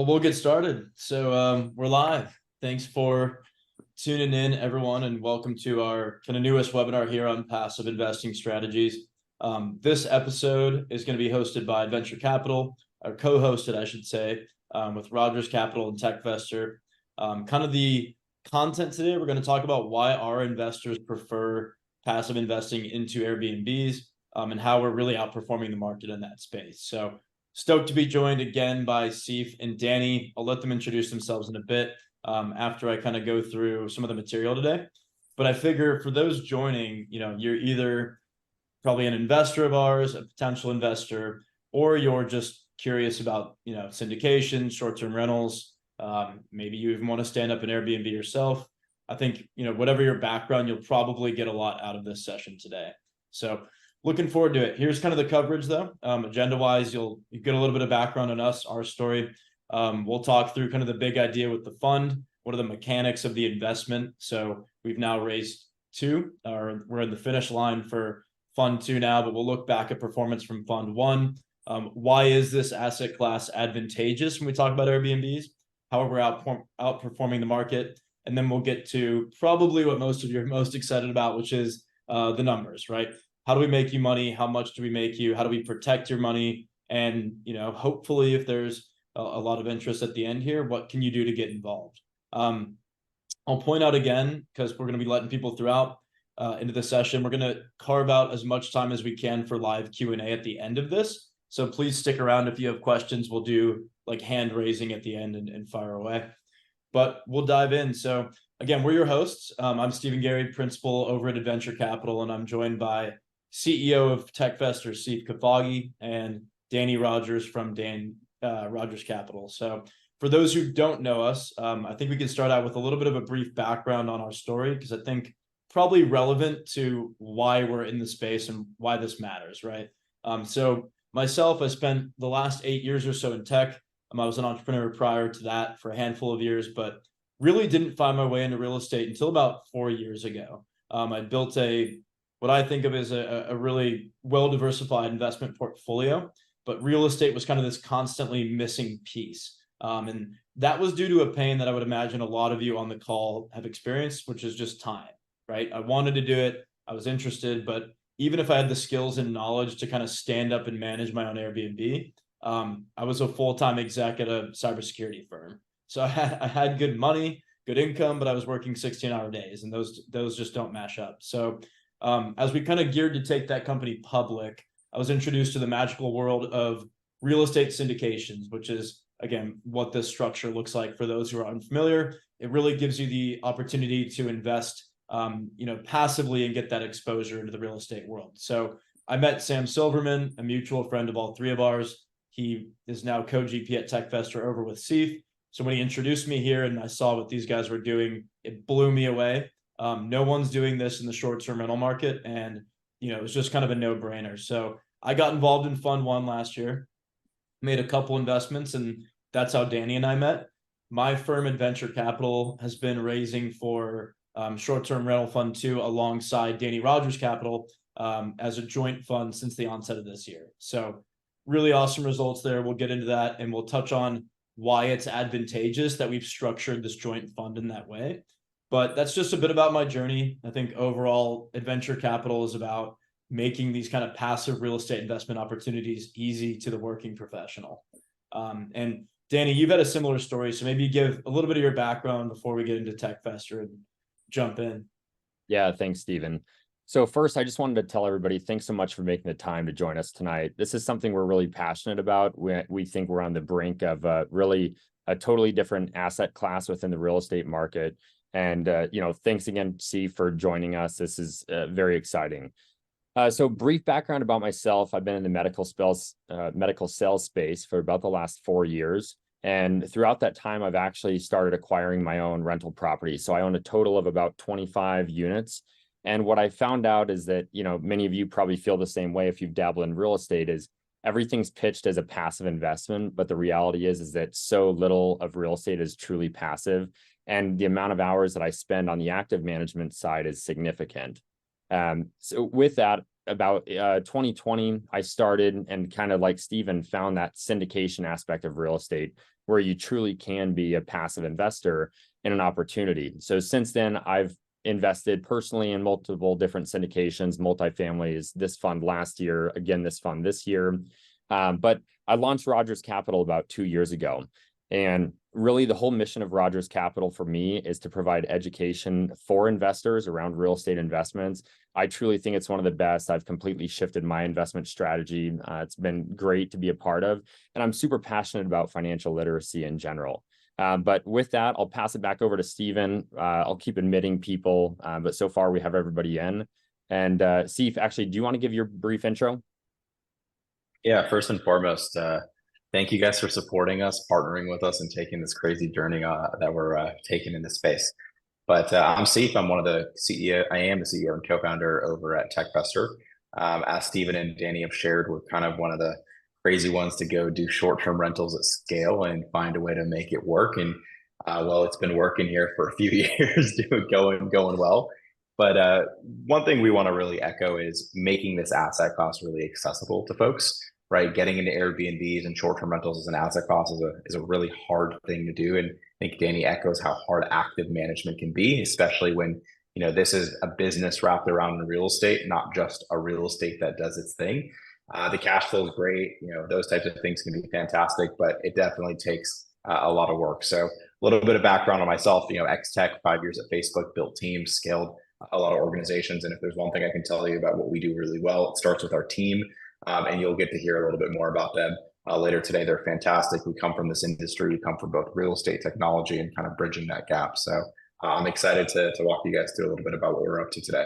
Well, we'll get started. So we're live. Thanks for tuning in, everyone, and welcome to our kind of newest webinar here on passive investing strategies. This episode is going to be hosted by Venture Capital, or co-hosted, I should say, with Rogers Capital and Techvestor. Kind of the content today, we're going to talk about why our investors prefer passive investing into Airbnbs, and how we're really outperforming the market in that space. So stoked to be joined again by Seif and Danny. I'll let them introduce themselves in a bit after I kind of go through some of the material today. But I figure for those joining, you're either probably an investor of ours, a potential investor, or you're just curious about, syndication, short-term rentals. Maybe you even want to stand up an Airbnb yourself. I think, whatever your background, you'll probably get a lot out of this session today. So looking forward to it. Here's kind of the coverage, though. Agenda-wise, you get a little bit of background on us, our story. We'll talk through kind of the big idea with the fund. What are the mechanics of the investment? So we've now raised two, or we're in the finish line for Fund 2 now, but we'll look back at performance from Fund 1. Why is this asset class advantageous when we talk about Airbnbs? How are we outperforming the market? And then we'll get to probably what most of you are most excited about, which is the numbers, right? How do we make you money? How much do we make you? How do we protect your money? And, hopefully if there's a lot of interest at the end here, what can you do to get involved? I'll point out again, because we're going to be letting people throughout into the session, we're going to carve out as much time as we can for live Q&A at the end of this. So please stick around if you have questions. We'll do like hand raising at the end and fire away. But we'll dive in. So again, we're your hosts. I'm Stephen Gary, principal over at Venture Capital, and I'm joined by CEO of Techvestor, Seif Kafagi, and Danny Rogers from Rogers Capital. So for those who don't know us, I think we can start out with a little bit of a brief background on our story, because I think probably relevant to why we're in the space and why this matters, right? So myself, I spent the last 8 years or so in tech. I was an entrepreneur prior to that for a handful of years, but really didn't find my way into real estate until about 4 years ago. I built what I think of as a really well-diversified investment portfolio, but real estate was kind of this constantly missing piece. And that was due to a pain that I would imagine a lot of you on the call have experienced, which is just time, right? I wanted to do it. I was interested, but even if I had the skills and knowledge to kind of stand up and manage my own Airbnb, I was a full-time exec at a cybersecurity firm. So I had good money, good income, but I was working 16-hour days, and those just don't match up. So as we kind of geared to take that company public, I was introduced to the magical world of real estate syndications, which is, again, what this structure looks like for those who are unfamiliar. It really gives you the opportunity to invest, passively and get that exposure into the real estate world. So I met Sam Silverman, a mutual friend of all three of ours. He is now co-GP at Techvestor over with Seif. So when he introduced me here and I saw what these guys were doing, it blew me away. No one's doing this in the short-term rental market, and it was just kind of a no-brainer. So I got involved in Fund 1 last year, made a couple investments, and that's how Danny and I met. My firm, Venture Capital, has been raising for short-term rental Fund 2 alongside Danny Rogers Capital as a joint fund since the onset of this year. So really awesome results there. We'll get into that, and we'll touch on why it's advantageous that we've structured this joint fund in that way. But that's just a bit about my journey. I think overall, Venture Capital is about making these kind of passive real estate investment opportunities easy to the working professional. And Danny, you've had a similar story, so maybe you give a little bit of your background before we get into Techvestor and jump in. Yeah, thanks, Stephen. So first, I just wanted to tell everybody, thanks so much for making the time to join us tonight. This is something we're really passionate about. We think we're on the brink of really a totally different asset class within the real estate market. And, thanks again, C, for joining us. This is very exciting. So brief background about myself. I've been in the medical sales space for about the last 4 years. And throughout that time, I've actually started acquiring my own rental property. So I own a total of about 25 units. And what I found out is that, many of you probably feel the same way if you've dabbled in real estate, is everything's pitched as a passive investment. But the reality is that so little of real estate is truly passive. And the amount of hours that I spend on the active management side is significant. So with that, about 2020, I started and kind of like Stephen found that syndication aspect of real estate. where you truly can be a passive investor in an opportunity. So since then, I've invested personally in multiple different syndications, multifamilies, this fund last year, again, this fund this year. But I launched Rogers Capital about 2 years ago. And really, the whole mission of Rogers Capital for me is to provide education for investors around real estate investments. I truly think it's one of the best. I've completely shifted my investment strategy. It's been great to be a part of. And I'm super passionate about financial literacy in general. But with that, I'll pass it back over to Stephen. I'll keep admitting people, but so far we have everybody in. And Steve, actually, do you want to give your brief intro? Yeah, first and foremost, thank you guys for supporting us, partnering with us, and taking this crazy journey that we're taking in this space. But I'm Steve. I'm one of the CEO. I am the CEO and co-founder over at Techvestor. As Stephen and Danny have shared, we're kind of one of the crazy ones to go do short-term rentals at scale and find a way to make it work. And well, it's been working here for a few years, going well. But one thing we want to really echo is making this asset class really accessible to folks, right? Getting into Airbnbs and short-term rentals as an asset class is a really hard thing to do. And I think Danny echoes how hard active management can be, especially when, this is a business wrapped around real estate, not just a real estate that does its thing. The cash flow is great. Those types of things can be fantastic, but it definitely takes a lot of work. So a little bit of background on myself, ex-tech, 5 years at Facebook, built teams, scaled a lot of organizations. And if there's one thing I can tell you about what we do really well, it starts with our team. And you'll get to hear a little bit more about them later today. They're fantastic. We come from this industry. We come from both real estate, technology, and kind of bridging that gap. So I'm excited to walk you guys through a little bit about what we're up to today.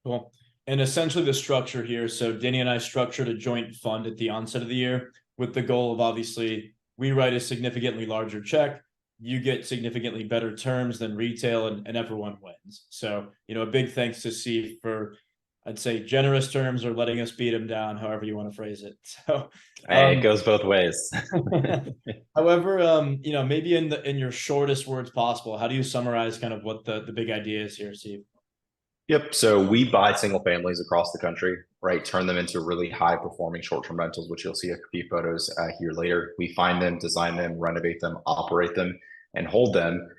Cool. And essentially the structure here. So Danny and I structured a joint fund at the onset of the year with the goal of, obviously, we write a significantly larger check. You get significantly better terms than retail, and everyone wins. So, a big thanks to Steve for, I'd say, generous terms, or letting us beat him down, however you want to phrase it. So it goes both ways. However, maybe in your shortest words possible, how do you summarize kind of what the big idea is here, Steve? Yep. So we buy single families across the country, right? Turn them into really high performing short-term rentals, which you'll see a few photos here later. We find them, design them, renovate them, operate them, and hold them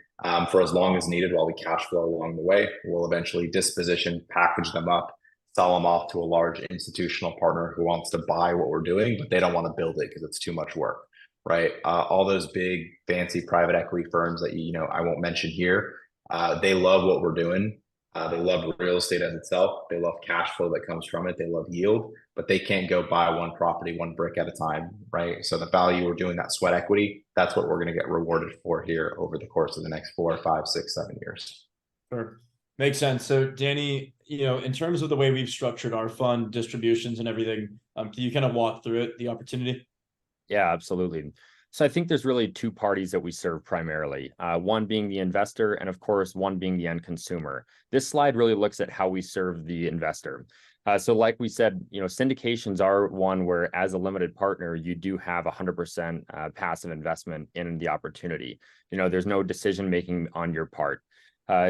for as long as needed while we cash flow along the way. We'll eventually disposition, package them up, sell them off to a large institutional partner who wants to buy what we're doing, but they don't want to build it because it's too much work, right? All those big fancy private equity firms that I won't mention here, they love what we're doing. They love real estate as itself. They love cash flow that comes from it. They love yield, but they can't go buy one property, one brick at a time, right? So the value we're doing, that sweat equity, that's what we're going to get rewarded for here over the course of the next 4, 5, 6, 7 years. Sure. Makes sense. So Danny, in terms of the way we've structured our fund distributions and everything, can you kind of walk through it, the opportunity? Yeah, absolutely. So I think there's really two parties that we serve primarily, one being the investor, and of course, one being the end consumer. This slide really looks at how we serve the investor. So like we said, syndications are one where, as a limited partner, you do have 100% passive investment in the opportunity. There's no decision making on your part.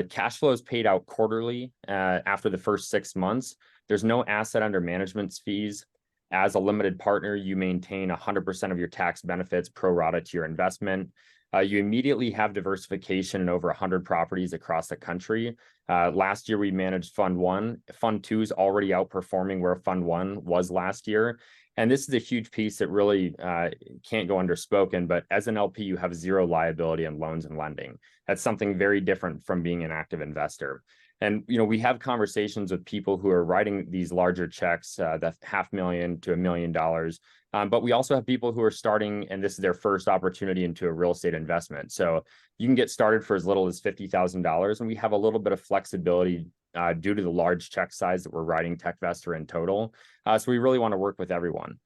Cash flow is paid out quarterly after the first 6 months. There's no asset under management fees. As a limited partner, you maintain 100% of your tax benefits pro rata to your investment. You immediately have diversification in over 100 properties across the country. Last year, we managed Fund 1. Fund 2 is already outperforming where Fund 1 was last year. And this is a huge piece that really can't go underspoken, but as an LP, you have zero liability on loans and lending. That's something very different from being an active investor. And, we have conversations with people who are writing these larger checks, that's $500,000 to $1 million. But we also have people who are starting, and this is their first opportunity into a real estate investment. So you can get started for as little as $50,000. And we have a little bit of flexibility due to the large check size that we're writing Techvestor in total. So we really want to work with everyone.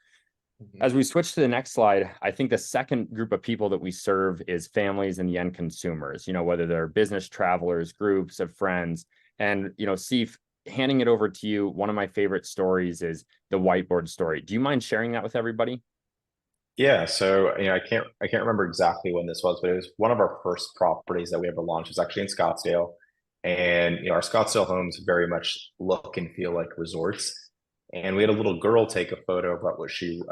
As we switch to the next slide, I think the second group of people that we serve is families and the end consumers, whether they're business travelers, groups of friends. And, Steve, handing it over to you, one of my favorite stories is the whiteboard story. Do you mind sharing that with everybody? Yeah, so I can't remember exactly when this was, but it was one of our first properties that we ever launched. It was actually in Scottsdale, and our Scottsdale homes very much look and feel like resorts. And we had a little girl take a photo about what she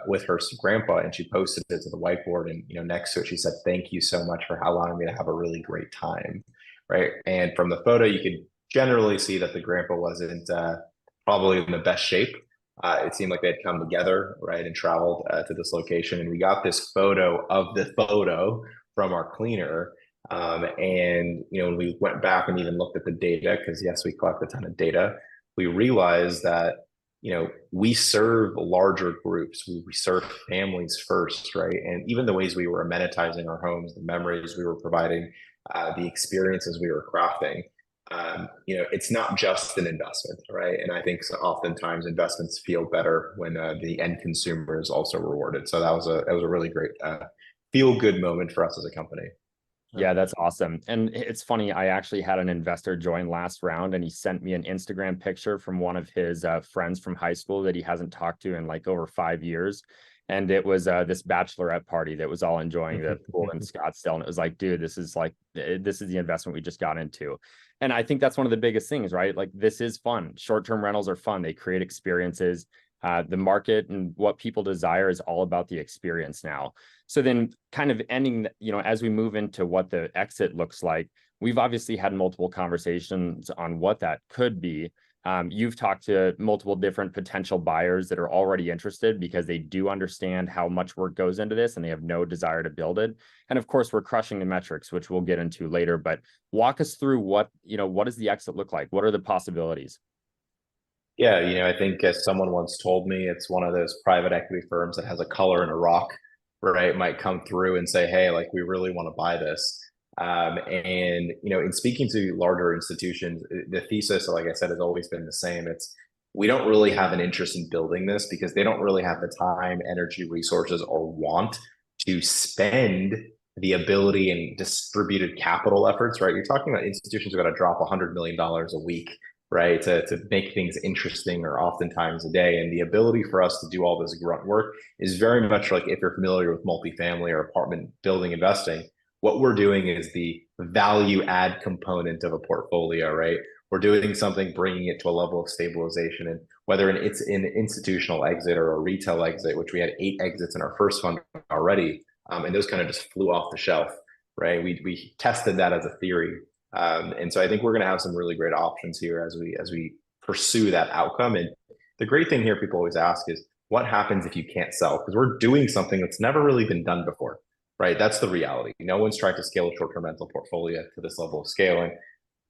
with her grandpa, and she posted it to the whiteboard. And next to it, she said, "Thank you so much for allowing me to have a really great time." Right. And from the photo, you could generally see that the grandpa wasn't probably in the best shape. It seemed like they had come together, right, and traveled to this location. And we got this photo of the photo from our cleaner. And when we went back and even looked at the data, because yes, we collect a ton of data, we realized that we serve larger groups. We serve families first, right? And even the ways we were amenitizing our homes, the memories we were providing, the experiences we were crafting, it's not just an investment, right? And I think oftentimes investments feel better when the end consumer is also rewarded. So that was a really great feel good moment for us as a company. Yeah, that's awesome. And it's funny, I actually had an investor join last round, and he sent me an Instagram picture from one of his friends from high school that he hasn't talked to in like over 5 years. And it was this bachelorette party that was all enjoying the pool in Scottsdale. And it was like, dude, this is the investment we just got into. And I think that's one of the biggest things, right? Like, this is fun. Short-term rentals are fun. They create experiences. The market and what people desire is all about the experience now. So then kind of ending, as we move into what the exit looks like, we've obviously had multiple conversations on what that could be. You've talked to multiple different potential buyers that are already interested because they do understand how much work goes into this and they have no desire to build it. And of course, we're crushing the metrics, which we'll get into later, but walk us through what does the exit look like? What are the possibilities? Yeah, I think as someone once told me, it's one of those private equity firms that has a color in a rock, right? Might come through and say, "Hey, like we really want to buy this." And in speaking to larger institutions, the thesis, like I said, has always been the same. It's we don't really have an interest in building this because they don't really have the time, energy, resources, or want to spend the ability and distributed capital efforts, right? You're talking about institutions who got to drop $100 million a week, right, to make things interesting, or oftentimes a day. And the ability for us to do all this grunt work is very much like if you're familiar with multifamily or apartment building investing, what we're doing is the value add component of a portfolio, right? We're doing something, bringing it to a level of stabilization. And whether it's an institutional exit or a retail exit, which we had 8 exits in our first fund already, and those kind of just flew off the shelf, right? We tested that as a theory. And so I think we're going to have some really great options here as we pursue that outcome. And the great thing here, people always ask, is what happens if you can't sell? Because we're doing something that's never really been done before, right? That's the reality. No one's trying to scale a short-term rental portfolio to this level of scaling.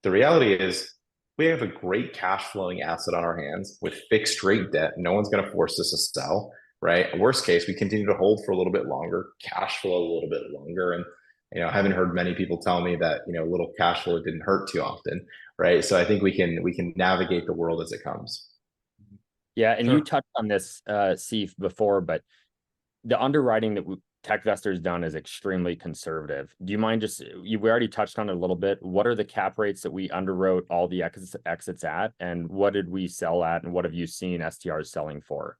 The reality is we have a great cash flowing asset on our hands with fixed rate debt. No one's going to force us to sell, right? Worst case, we continue to hold for a little bit longer, cash flow a little bit longer. And I haven't heard many people tell me that little cash flow didn't hurt too often, right? So I think we can navigate the world as it comes. Yeah, and you touched on this, Seif, before, but the underwriting that Techvestor has done is extremely conservative. Do you mind we already touched on it a little bit. What are the cap rates that we underwrote all the exits at, and what did we sell at, and what have you seen STRs selling for?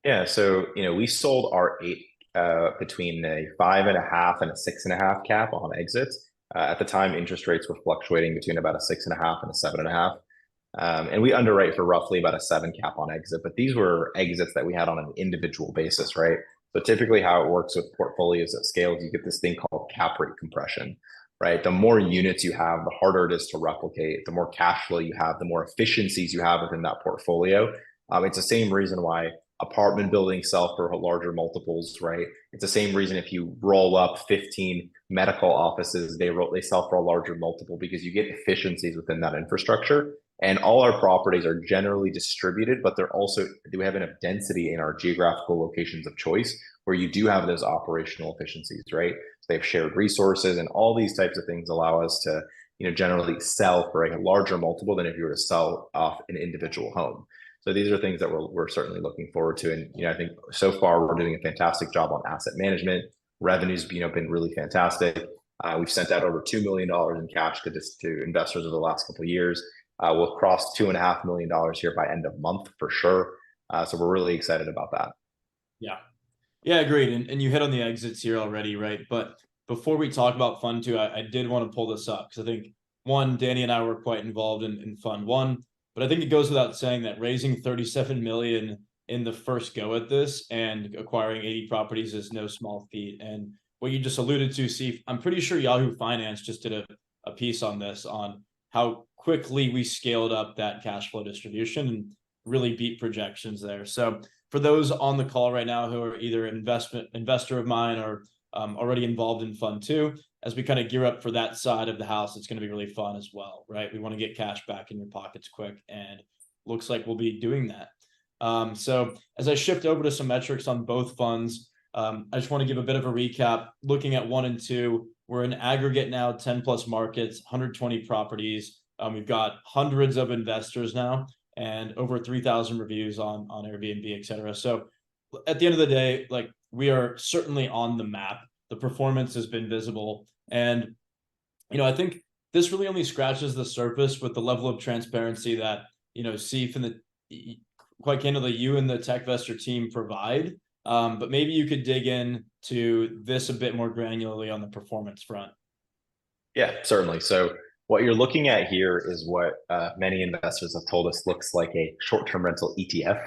Yeah, so we sold our 8 between a 5.5 and a 6.5 cap on exits. At the time, interest rates were fluctuating between about a 6.5 and a 7.5. And we underwrite for roughly about a 7 cap on exit, but these were exits that we had on an individual basis, right? So typically how it works with portfolios at scale is you get this thing called cap rate compression, right? The more units you have, the harder it is to replicate. The more cash flow you have, the more efficiencies you have within that portfolio. It's the same reason why apartment buildings sell for larger multiples, right? It's the same reason if you roll up 15 medical offices, they sell for a larger multiple because you get efficiencies within that infrastructure. And all our properties are generally distributed, but do have enough density in our geographical locations of choice where you do have those operational efficiencies, right? So they have shared resources, and all these types of things allow us to, generally sell for a larger multiple than if you were to sell off an individual home. So these are things that we're certainly looking forward to. And, I think so far we're doing a fantastic job on asset management. Revenue's, been really fantastic. We've sent out over $2 million in cash to investors over the last couple of years. We'll cross $2.5 million here by end of month for sure. So we're really excited about that. Yeah, agreed. And you hit on the exits here already, right? But before we talk about Fund 2, I did want to pull this up because I think, one, Danny and I were quite involved in Fund 1. But I think it goes without saying that raising 37 million in the first go at this and acquiring 80 properties is no small feat. And what you just alluded to, Steve, I'm pretty sure Yahoo Finance just did a piece on this, on how quickly we scaled up that cash flow distribution and really beat projections there. So for those on the call right now who are either investor of mine or already involved in fund two, as we kind of gear up for that side of the house, it's going to be really fun as well, right? We want to get cash back in your pockets quick, and looks like we'll be doing that. So as I shift over to some metrics on both funds, I just want to give a bit of a recap. Looking at 1 and 2, we're in aggregate now 10 plus markets, 120 properties. We've got hundreds of investors now and over 3,000 reviews on Airbnb, et cetera. So at the end of the day, like, we are certainly on the map. The performance has been visible. And, I think this really only scratches the surface with the level of transparency that, Seif and quite candidly, you and the Techvestor team provide. But maybe you could dig in to this a bit more granularly on the performance front. Yeah, certainly. So what you're looking at here is what many investors have told us looks like a short-term rental ETF.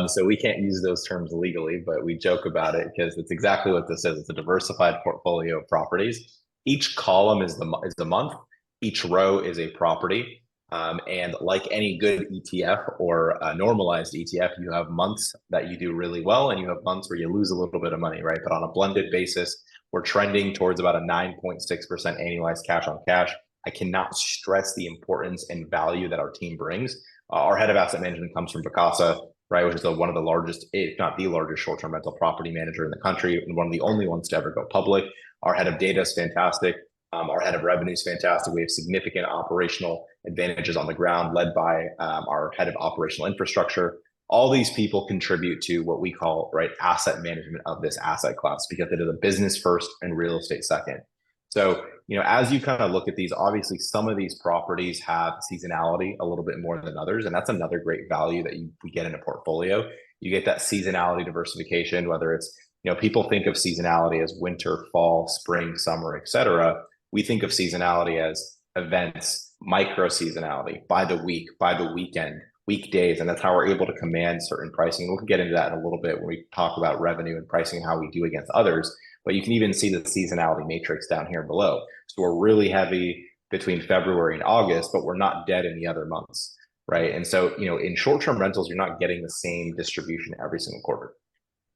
So we can't use those terms legally, but we joke about it because it's exactly what this is. It's a diversified portfolio of properties. Each column is the month. Each row is a property. And like any good ETF or a normalized ETF, you have months that you do really well, and you have months where you lose a little bit of money, right? But on a blended basis, we're trending towards about a 9.6% annualized cash on cash. I cannot stress the importance and value that our team brings. Our head of asset management comes from Vacasa, right, which is one of the largest, if not the largest, short-term rental property manager in the country, and one of the only ones to ever go public. Our head of data is fantastic. Our head of revenue is fantastic. We have significant operational advantages on the ground, led by our head of operational infrastructure. All these people contribute to what we call, right, asset management of this asset class, because it is a business first and real estate second. So, as you kind of look at these, obviously some of these properties have seasonality a little bit more than others, and that's another great value that we get in a portfolio. You get that seasonality diversification, whether it's, people think of seasonality as winter, fall, spring, summer, etc. We think of seasonality as events, micro seasonality, by the week, by the weekend, weekdays, and that's how we're able to command certain pricing. We'll get into that in a little bit when we talk about revenue and pricing and how we do against others. But you can even see the seasonality matrix down here below. So we're really heavy between February and August, but we're not dead in the other months, right? And so, in short-term rentals, you're not getting the same distribution every single quarter.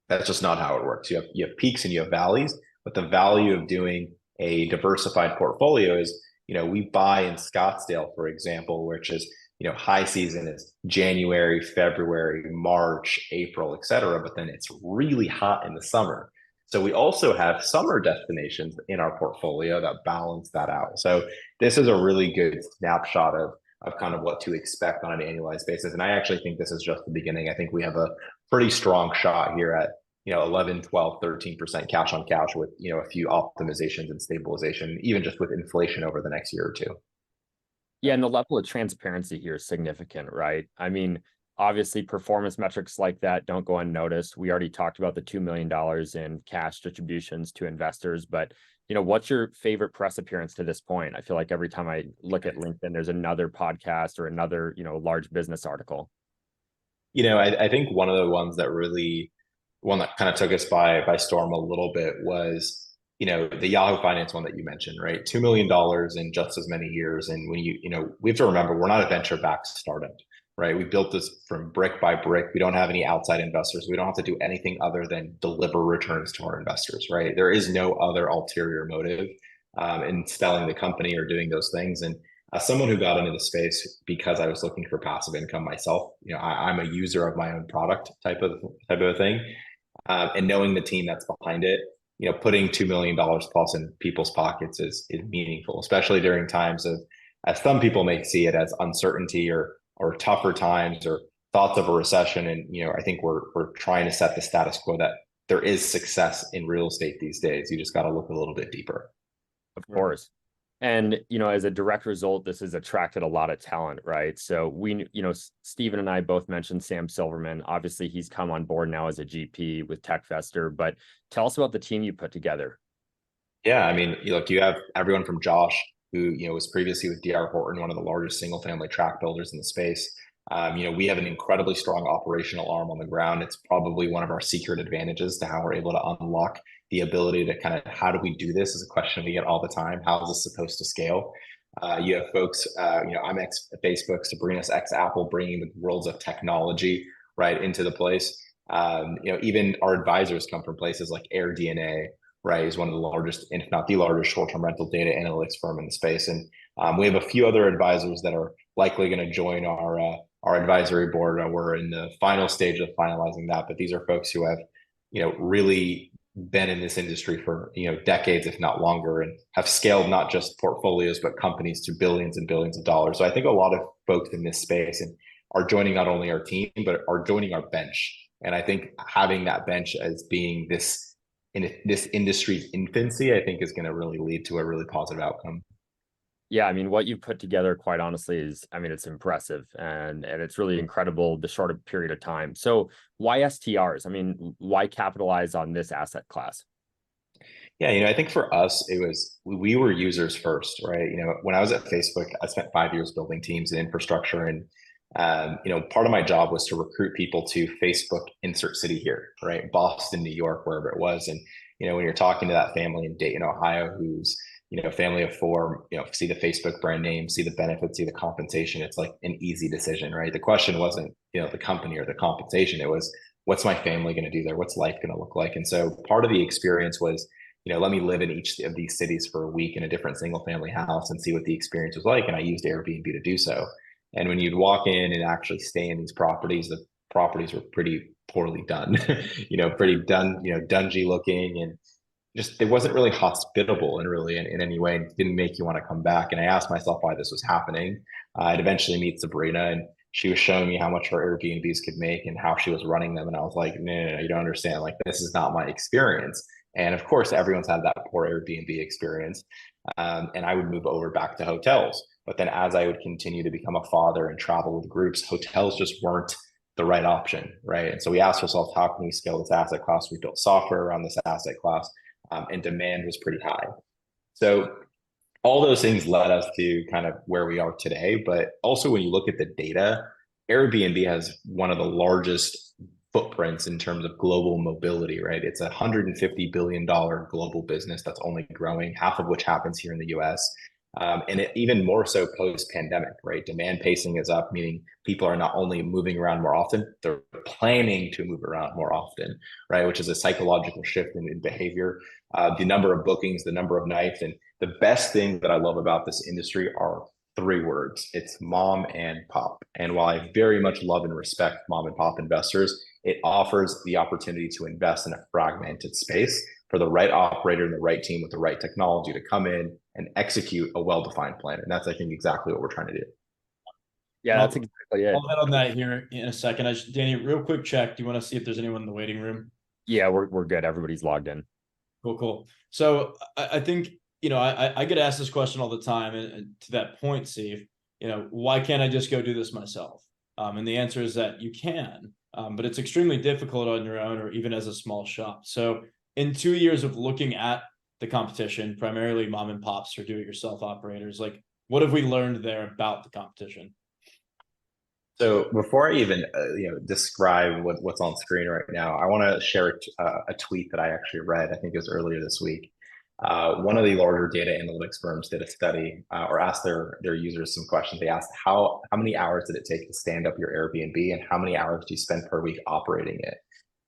That's just not how it works. You have peaks and you have valleys, but the value of doing a diversified portfolio is, we buy in Scottsdale, for example, which is, high season is January, February, March, April, etc. But then it's really hot in the summer. So we also have summer destinations in our portfolio that balance that out. So this is a really good snapshot of kind of what to expect on an annualized basis. And I actually think this is just the beginning. I think we have a pretty strong shot here at 11, 12, 13% cash on cash with, a few optimizations and stabilization, even just with inflation over the next year or two. Yeah, and the level of transparency here is significant, right? I mean, obviously performance metrics like that don't go unnoticed. We already talked about the $2 million in cash distributions to investors, but what's your favorite press appearance to this point? I feel like every time I look at LinkedIn, there's another podcast or another, large business article. I think one of the ones that kind of took us by storm a little bit was, the Yahoo Finance one that you mentioned, right? $2 million in just as many years. And when we have to remember, we're not a venture-backed startup, right? We built this from brick by brick. We don't have any outside investors. We don't have to do anything other than deliver returns to our investors, right? There is no other ulterior motive in selling the company or doing those things. And as someone who got into the space because I was looking for passive income myself, I'm a user of my own product type of thing. And knowing the team that's behind it, putting $2 million plus in people's pockets is meaningful, especially during times of, as some people may see it, as uncertainty or tougher times or thoughts of a recession. And, I think we're trying to set the status quo that there is success in real estate these days. You just got to look a little bit deeper. Of course. And, as a direct result, this has attracted a lot of talent, right? So we, Steven and I both mentioned Sam Silverman. Obviously, he's come on board now as a GP with Techvestor, but tell us about the team you put together. Yeah, I mean, look, you have everyone from Josh. who, was previously with D.R. Horton, one of the largest single family tract builders in the space. We have an incredibly strong operational arm on the ground. It's probably one of our secret advantages to how we're able to unlock the ability to kind of, how do we do this is a question we get all the time. How is this supposed to scale? You have folks, I'm ex Facebook, Sabrina's ex Apple, bringing the worlds of technology right into the place. Even our advisors come from places like AirDNA, right? Is one of the largest, if not the largest, short-term rental data analytics firm in the space. And we have a few other advisors that are likely going to join our advisory board. We're in the final stage of finalizing that, but these are folks who have, really been in this industry for, decades, if not longer, and have scaled not just portfolios, but companies to billions and billions of dollars. So I think a lot of folks in this space and are joining not only our team, but are joining our bench. And I think having that bench as being this industry's infancy, I think is going to really lead to a really positive outcome. Yeah, I mean, what you put together, quite honestly, it's impressive, and it's really incredible the short period of time. So why STRs? I mean, why capitalize on this asset class? Yeah, I think for us, we were users first, right? When I was at Facebook, I spent 5 years building teams and infrastructure, and part of my job was to recruit people to Facebook insert city here, right? Boston, New York, wherever it was. And, when you're talking to that family in Dayton, Ohio, who's, family of four, see the Facebook brand name, see the benefits, see the compensation, it's like an easy decision, right? The question wasn't, the company or the compensation. It was, what's my family going to do there? What's life going to look like? And so part of the experience was, let me live in each of these cities for a week in a different single family house and see what the experience was like. And I used Airbnb to do so. And when you'd walk in and actually stay in these properties, the properties were pretty poorly done, pretty done, dungy looking, and just, it wasn't really hospitable and really in any way, and didn't make you want to come back. And I asked myself why this was happening. I'd eventually meet Sabrina, and she was showing me how much her Airbnbs could make and how she was running them. And I was like, no, you don't understand. Like, this is not my experience. And of course, everyone's had that poor Airbnb experience. And I would move over back to hotels. But then as I would continue to become a father and travel with groups, hotels just weren't the right option, right? And so we asked ourselves, how can we scale this asset class? We built software around this asset class, and demand was pretty high. So all those things led us to kind of where we are today. But also when you look at the data, Airbnb has one of the largest footprints in terms of global mobility, right? It's a $150 billion global business that's only growing, half of which happens here in the US. And even more so post-pandemic, right? Demand pacing is up, meaning people are not only moving around more often, they're planning to move around more often, right? Which is a psychological shift in behavior. The number of bookings, the number of nights, and the best thing that I love about this industry are 3 words. It's mom and pop. And while I very much love and respect mom and pop investors, it offers the opportunity to invest in a fragmented space for the right operator and the right team with the right technology to come in and execute a well-defined plan. And that's, I think, exactly what we're trying to do. Yeah, that's exactly it. I'll head on that here in a second. Danny, real quick check. Do you want to see if there's anyone in the waiting room? Yeah, we're good. Everybody's logged in. Cool. So I think, I get asked this question all the time, and to that point, Steve, why can't I just go do this myself? And the answer is that you can, but it's extremely difficult on your own or even as a small shop. So in 2 years of looking at the competition, primarily mom and pops or do-it-yourself operators, like, what have we learned there about the competition? So before I even describe what's on screen right now, I want to share a tweet that I actually read. I think it was earlier this week. One of the larger data analytics firms did a study or asked their users some questions. They asked how many hours did it take to stand up your Airbnb, and how many hours do you spend per week operating it?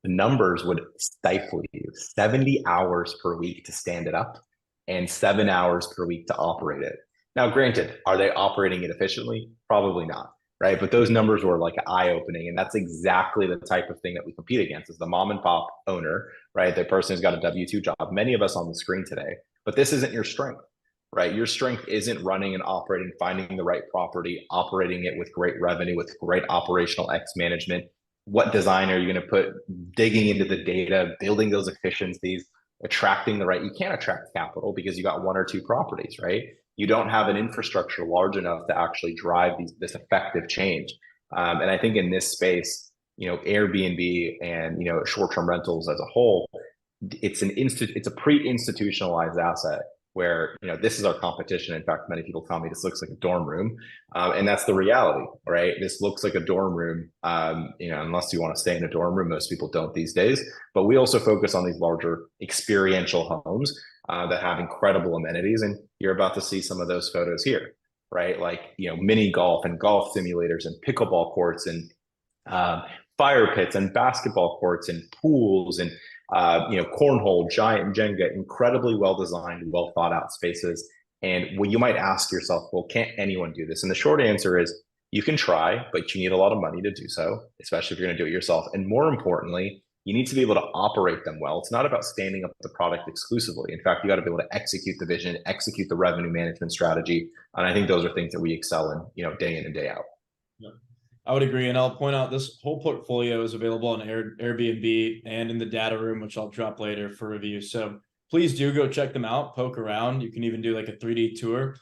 The numbers would stifle you. 70 hours per week to stand it up and 7 hours per week to operate it. Now, granted, are they operating it efficiently? Probably not, right? But those numbers were like eye-opening, and that's exactly the type of thing that we compete against, is the mom and pop owner, right? The person who's got a W-2 job, many of us on the screen today, but this isn't your strength, right? Your strength isn't running and operating, finding the right property, operating it with great revenue, with great operational X management. What design are you going to put, digging into the data, building those efficiencies, attracting the right, you can't attract capital because you got 1 or 2 properties, right? You don't have an infrastructure large enough to actually drive this effective change. And I think in this space, Airbnb and, short-term rentals as a whole, it's a pre-institutionalized asset. where, this is our competition. In fact, many people tell me this looks like a dorm room. And that's the reality, right? This looks like a dorm room, unless you want to stay in a dorm room. Most people don't these days. But we also focus on these larger experiential homes that have incredible amenities. And you're about to see some of those photos here, right? Like, mini golf and golf simulators and pickleball courts and fire pits and basketball courts and pools and cornhole, giant Jenga, incredibly well designed, well thought out spaces. And well, you might ask yourself, well, can't anyone do this? And the short answer is you can try, but you need a lot of money to do so, especially if you're going to do it yourself. And more importantly, you need to be able to operate them well. It's not about standing up the product exclusively. In fact, you got to be able to execute the vision, execute the revenue management strategy. And I think those are things that we excel in, day in and day out. Yeah. I would agree. And I'll point out this whole portfolio is available on Airbnb and in the data room, which I'll drop later for review. So please do go check them out, poke around. You can even do like a 3D tour.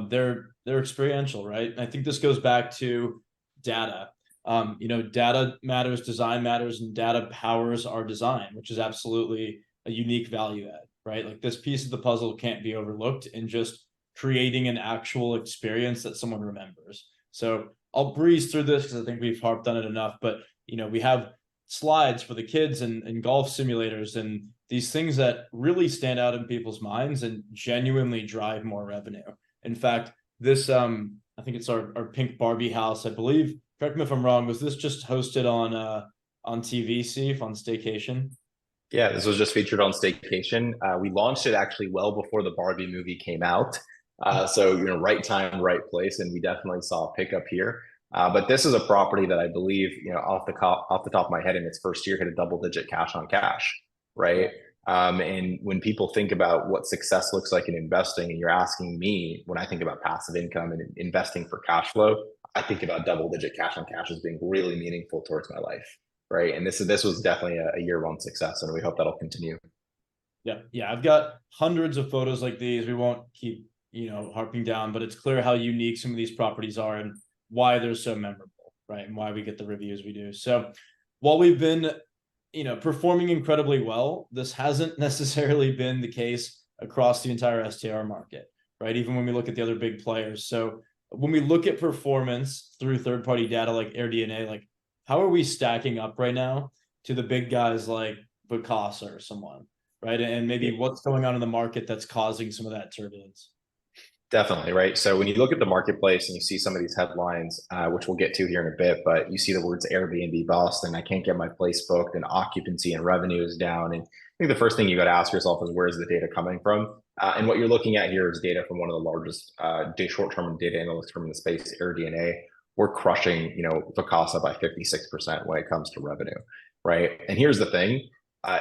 They're experiential, right? And I think this goes back to data. Data matters, design matters, and data powers our design, which is absolutely a unique value add, right? Like this piece of the puzzle can't be overlooked in just creating an actual experience that someone remembers. So I'll breeze through this because I think we've harped on it enough, but we have slides for the kids and golf simulators and these things that really stand out in people's minds and genuinely drive more revenue. In fact, this I think it's our pink Barbie house, I believe. Correct me if I'm wrong. Was this just hosted on TV, Steve, on Staycation? Yeah, this was just featured on Staycation. We launched it actually well before the Barbie movie came out. So, right time, right place. And we definitely saw a pickup here. But this is a property that I believe, off the top of my head in its first year hit a double-digit cash on cash, right? And when people think about what success looks like in investing, and you're asking me when I think about passive income and investing for cash flow, I think about double-digit cash on cash as being really meaningful towards my life, right? And this was definitely a year-one success, and we hope that'll continue. Yeah. I've got hundreds of photos like these. We won't keep harping down, but it's clear how unique some of these properties are and why they're so memorable, right? And why we get the reviews we do. So while we've been, performing incredibly well, this hasn't necessarily been the case across the entire STR market, right? Even when we look at the other big players. So when we look at performance through third-party data like AirDNA, like how are we stacking up right now to the big guys like Vacasa or someone, right? And maybe what's going on in the market that's causing some of that turbulence? Definitely, right? So when you look at the marketplace and you see some of these headlines, which we'll get to here in a bit, but you see the words Airbnb bust and I can't get my place booked and occupancy and revenue is down. And I think the first thing you got to ask yourself is where's the data coming from? And what you're looking at here is data from one of the largest short-term data analysts from the space, AirDNA. We're crushing, Vacasa by 56% when it comes to revenue, right? And here's the thing,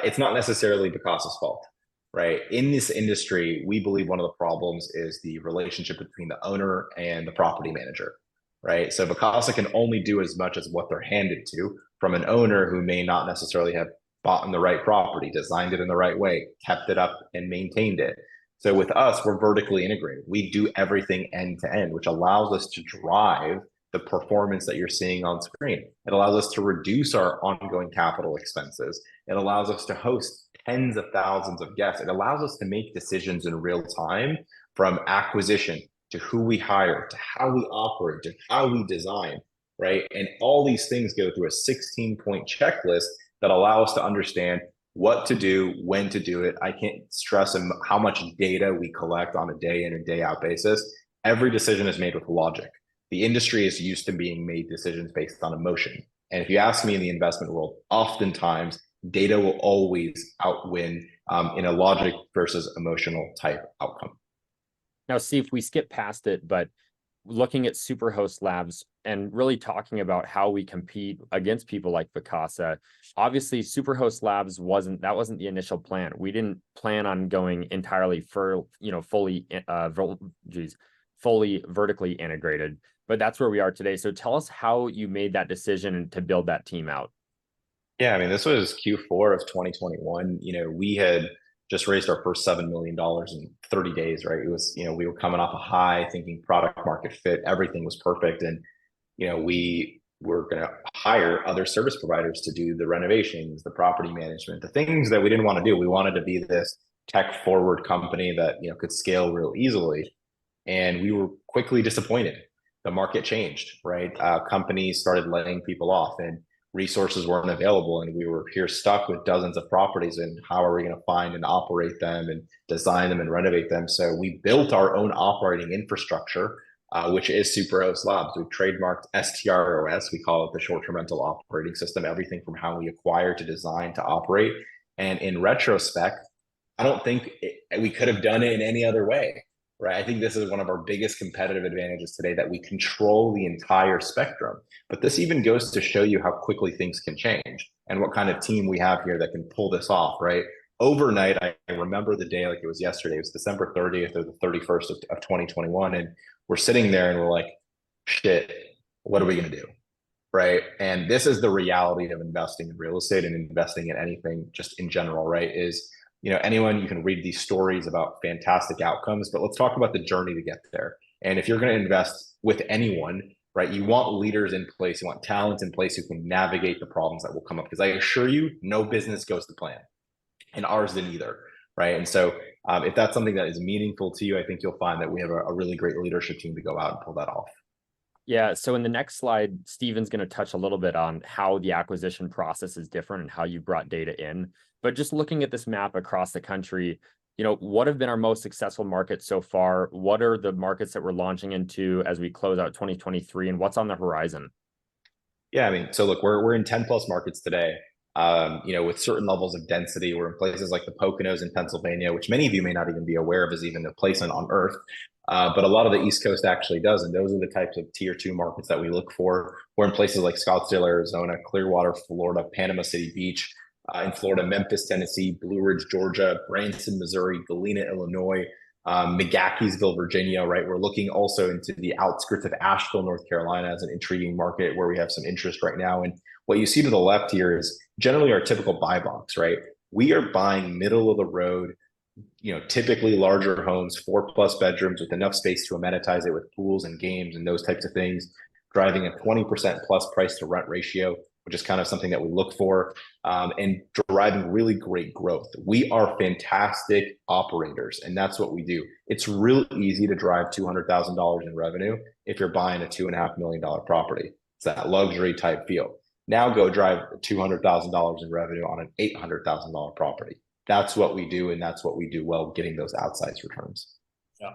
it's not necessarily Vacasa's fault. Right. In this industry, we believe one of the problems is the relationship between the owner and the property manager. Right. So Vacasa can only do as much as what they're handed to from an owner who may not necessarily have bought in the right property, designed it in the right way, kept it up and maintained it. So with us, we're vertically integrated. We do everything end to end, which allows us to drive the performance that you're seeing on screen. It allows us to reduce our ongoing capital expenses. It allows us to host tens of thousands of guests. It allows us to make decisions in real time from acquisition to who we hire, to how we operate, to how we design, right? And all these things go through a 16-point checklist that allow us to understand what to do, when to do it. I can't stress how much data we collect on a day in and day out basis. Every decision is made with logic. The industry is used to being made decisions based on emotion. And if you ask me in the investment world, oftentimes data will always outwin in a logic versus emotional type outcome. Now, Steve, we skip past it, but looking at Superhost Labs and really talking about how we compete against people like Vacasa, obviously Superhost Labs wasn't the initial plan. We didn't plan on going entirely for fully vertically integrated, but that's where we are today. So tell us how you made that decision to build that team out. Yeah, I mean, this was Q4 of 2021. We had just raised our first $7 million in 30 days, right? It was, we were coming off a high thinking product market fit, everything was perfect. And, we were going to hire other service providers to do the renovations, the property management, the things that we didn't want to do. We wanted to be this tech forward company that, you know, could scale real easily. And we were quickly disappointed. The market changed, right? Companies started laying people off and resources weren't available. And we were here stuck with dozens of properties. And how are we going to find and operate them and design them and renovate them? So we built our own operating infrastructure, which is Superhost Labs. We trademarked STRs. We call it the short-term rental operating system, everything from how we acquire to design to operate. And in retrospect, I don't think we could have done it in any other way, right? I think this is one of our biggest competitive advantages today, that we control the entire spectrum. But this even goes to show you how quickly things can change and what kind of team we have here that can pull this off, right? Overnight, I remember the day like it was yesterday. It was December 30th or the 31st of 2021. And we're sitting there and we're like, shit, what are we going to do? Right. And this is the reality of investing in real estate and investing in anything just in general, right? Is, you know, anyone, you can read these stories about fantastic outcomes, but let's talk about the journey to get there. And if you're going to invest with anyone, right, you want leaders in place, you want talent in place who can navigate the problems that will come up. Because I assure you, no business goes to plan, and ours didn't either. Right. And so if that's something that is meaningful to you, I think you'll find that we have a really great leadership team to go out and pull that off. Yeah, so in the next slide, Steven's going to touch a little bit on how the acquisition process is different and how you brought data in. But just looking at this map across the country, you know, what have been our most successful markets so far? What are the markets that we're launching into as we close out 2023, and what's on the horizon? Yeah, I mean, so look, we're in 10 plus markets today. You know, with certain levels of density. We're in places like the Poconos in Pennsylvania, which many of you may not even be aware of is even a place on Earth. But a lot of the East Coast actually does. And those are the types of tier 2 markets that we look for. We're in places like Scottsdale, Arizona, Clearwater, Florida, Panama City Beach, in Florida, Memphis, Tennessee, Blue Ridge, Georgia, Branson, Missouri, Galena, Illinois, McGaheysville, Virginia, right? We're looking also into the outskirts of Asheville, North Carolina as an intriguing market where we have some interest right now. And what you see to the left here is generally our typical buy box, right? We are buying middle of the road, you know, typically larger homes, 4+ bedrooms with enough space to amenitize it with pools and games and those types of things, driving a 20% plus price to rent ratio, which is kind of something that we look for, and driving really great growth. We are fantastic operators, and that's what we do. It's real easy to drive $200,000 in revenue if you're buying a $2.5 million property. It's that luxury type feel. Now go drive $200,000 in revenue on an $800,000 property. That's what we do, and that's what we do well, getting those outsized returns. Yeah,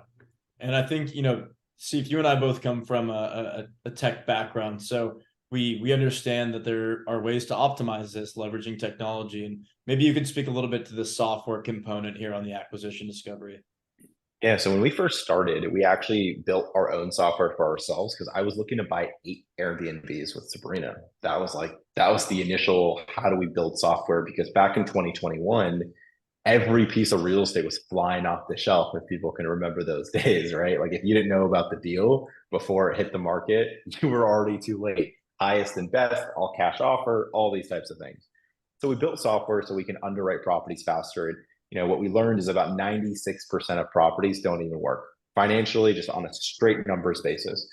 and I think, you know, Steve, you and I both come from a tech background, so we understand that there are ways to optimize this, leveraging technology. And maybe you could speak a little bit to the software component here on the acquisition discovery. Yeah, so when we first started, we actually built our own software for ourselves because I was looking to buy 8 Airbnbs with Sabrina. That was the initial, how do we build software? Because back in 2021, every piece of real estate was flying off the shelf, if people can remember those days, right? Like if you didn't know about the deal before it hit the market, you were already too late. Highest and best, all cash offer, all these types of things. So we built software so we can underwrite properties faster. And you know what we learned is about 96% of properties don't even work financially, just on a straight numbers basis.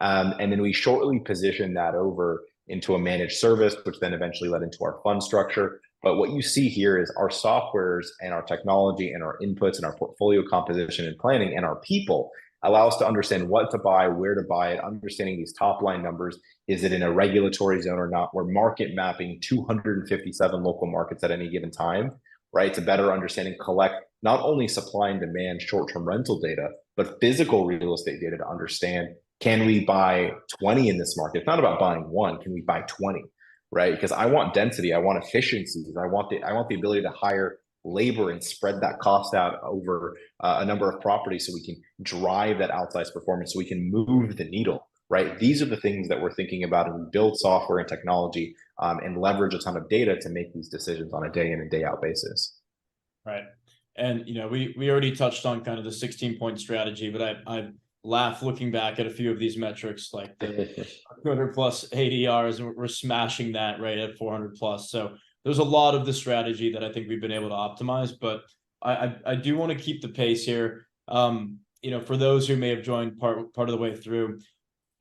And then we shortly positioned that over into a managed service, which then eventually led into our fund structure. But what you see here is our softwares and our technology and our inputs and our portfolio composition and planning and our people allow us to understand what to buy, where to buy it, understanding these top line numbers. Is it in a regulatory zone or not? We're market mapping 257 local markets at any given time, right? To better understand and collect not only supply and demand short-term rental data, but physical real estate data to understand, can we buy 20 in this market? It's not about buying one, can we buy 20, right? Because I want density, I want efficiencies, I want the ability to hire labor and spread that cost out over a number of properties so we can drive that outsized performance, so we can move the needle, right? These are the things that we're thinking about, and we build software and technology and leverage a ton of data to make these decisions on a day in and day out basis. Right. And, you know, we already touched on kind of the 16-point strategy, but I laugh looking back at a few of these metrics, like the 200 plus ADRs, and we're smashing that right at 400 plus. So there's a lot of the strategy that I think we've been able to optimize, but I do want to keep the pace here. You know, for those who may have joined part of the way through,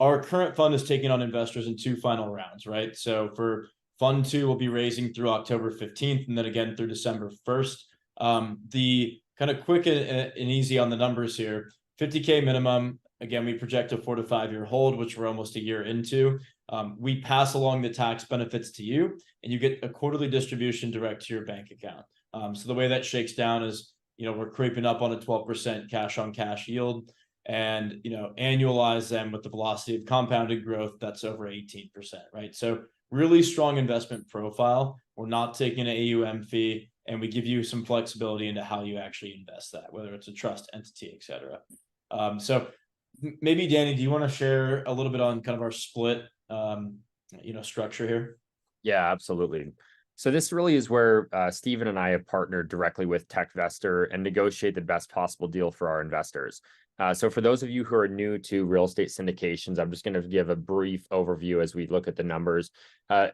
our current fund is taking on investors in 2 final rounds, right? So for Fund 2, we'll be raising through October 15th and then again through December 1st. The kind of quick and easy on the numbers here, 50K minimum. Again, we project a 4 to 5 year hold, which we're almost a year into. We pass along the tax benefits to you, and you get a quarterly distribution direct to your bank account. So the way that shakes down is, we're creeping up on a 12% cash on cash yield, and annualize them with the velocity of compounded growth that's over 18%, right? So really strong investment profile. We're not taking an AUM fee, and we give you some flexibility into how you actually invest that, whether it's a trust entity, et cetera. So maybe Danny, do you want to share a little bit on kind of our split structure here? Yeah, absolutely. So this really is where Stephen and I have partnered directly with Techvestor and negotiate the best possible deal for our investors. So for those of you who are new to real estate syndications, I'm just going to give a brief overview as we look at the numbers.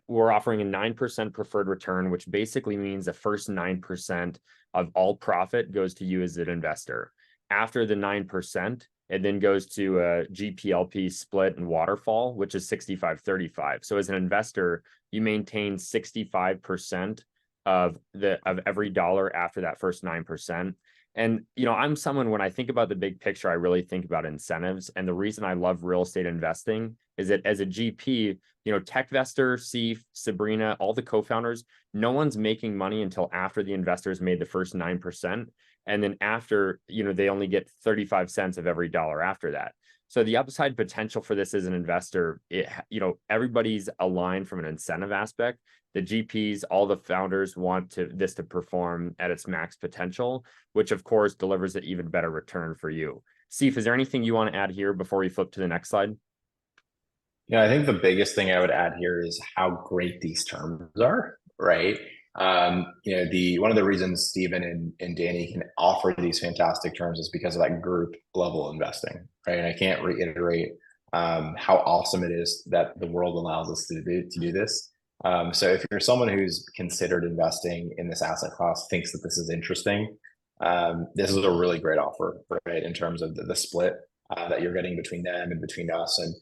We're offering a 9% preferred return, which basically means the first 9% of all profit goes to you as an investor. After the 9%, it then goes to a GPLP split and waterfall, which is 65-35. So as an investor, you maintain 65% of every dollar after that first 9%. And I'm someone, when I think about the big picture, I really think about incentives. And the reason I love real estate investing is that as a GP, Techvestor, Seif, Sabrina, all the co-founders, no one's making money until after the investors made the first 9%. And then after, they only get 35 cents of every dollar after that. So the upside potential for this as an investor, everybody's aligned from an incentive aspect. The GPs, all the founders want this to perform at its max potential, which of course delivers an even better return for you. Seif, is there anything you want to add here before we flip to the next slide? Yeah, I think the biggest thing I would add here is how great these terms are, right? One of the reasons Stephen and Danny can offer these fantastic terms is because of that group level investing, right? And I can't reiterate how awesome it is that the world allows us to do this. So if you're someone who's considered investing in this asset class, thinks that this is interesting, this is a really great offer, right? In terms of the split that you're getting between them and between us. And